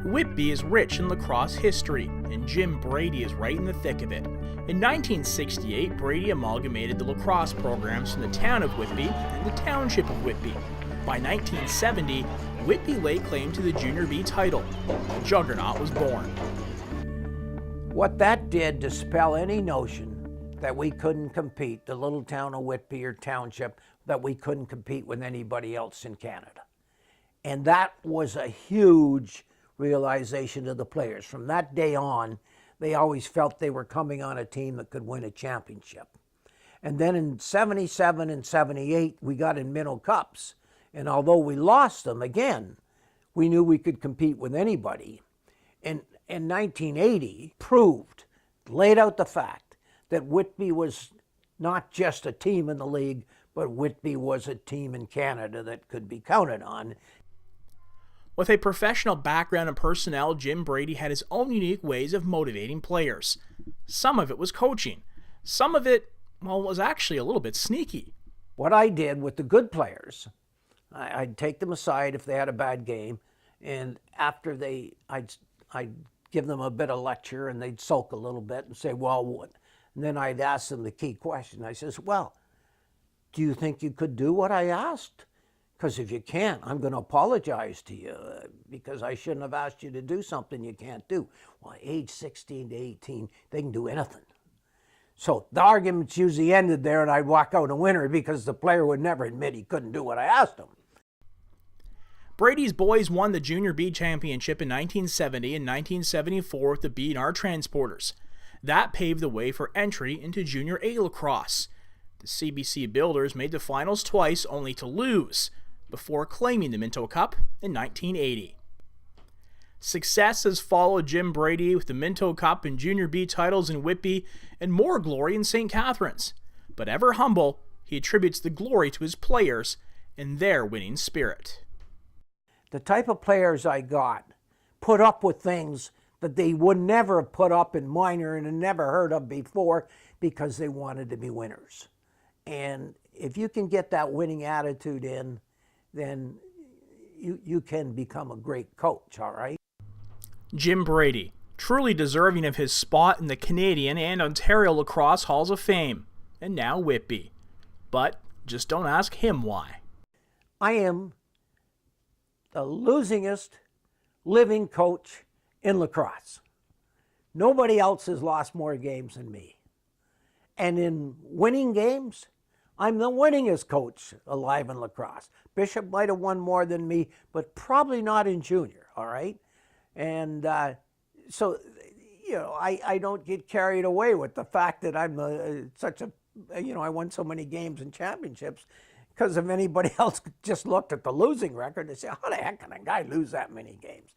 Whitby is rich in lacrosse history, and Jim Brady is right in the thick of it. In 1968, Brady amalgamated the lacrosse programs from the town of Whitby and the township of Whitby. By 1970, Whitby laid claim to the Junior B title. A juggernaut was born. What that did dispel any notion that we couldn't compete, the little town of Whitby or township, that we couldn't compete with anybody else in Canada. And that was a huge realization to the players. From that day on, they always felt they were coming on a team that could win a championship. And then in 77 and 78, we got in Minnow Cups. And although we lost them again, we knew we could compete with anybody. And in 1980, proved, laid out the fact that Whitby was not just a team in the league, but Whitby was a team in Canada that could be counted on. With a professional background and personnel, Jim Brady had his own unique ways of motivating players. Some of it was coaching. Some of it, well, was actually a little bit sneaky. What I did with the good players, I'd take them aside if they had a bad game, and after I'd give them a bit of lecture, and they'd sulk a little bit and say, well, what? And then I'd ask them the key question. I says, well, do you think you could do what I asked? Because if you can't, I'm going to apologize to you because I shouldn't have asked you to do something you can't do. Well, age 16 to 18, they can do anything. So the arguments usually ended there, and I'd walk out a winner because the player would never admit he couldn't do what I asked him. Brady's boys won the Junior B championship in 1970 and 1974 with the B&R Transporters. That paved the way for entry into Junior A lacrosse. The CBC Builders made the finals twice, only to lose, before claiming the Minto Cup in 1980. Success has followed Jim Brady with the Minto Cup and Junior B titles in Whitby and more glory in St. Catharines. But ever humble, he attributes the glory to his players and their winning spirit. The type of players I got put up with things that they would never have put up in minor and had never heard of before because they wanted to be winners. And if you can get that winning attitude in, then you can become a great coach, all right? Jim Brady, truly deserving of his spot in the Canadian and Ontario Lacrosse Halls of Fame, and now Whitby. But just don't ask him why. I am the losingest living coach in lacrosse. Nobody else has lost more games than me. And in winning games, I'm the winningest coach alive in lacrosse. Bishop might have won more than me, but probably not in junior, all right? And so, you know, I don't get carried away with the fact that I'm I won so many games and championships, because if anybody else just looked at the losing record, they say, how the heck can a guy lose that many games?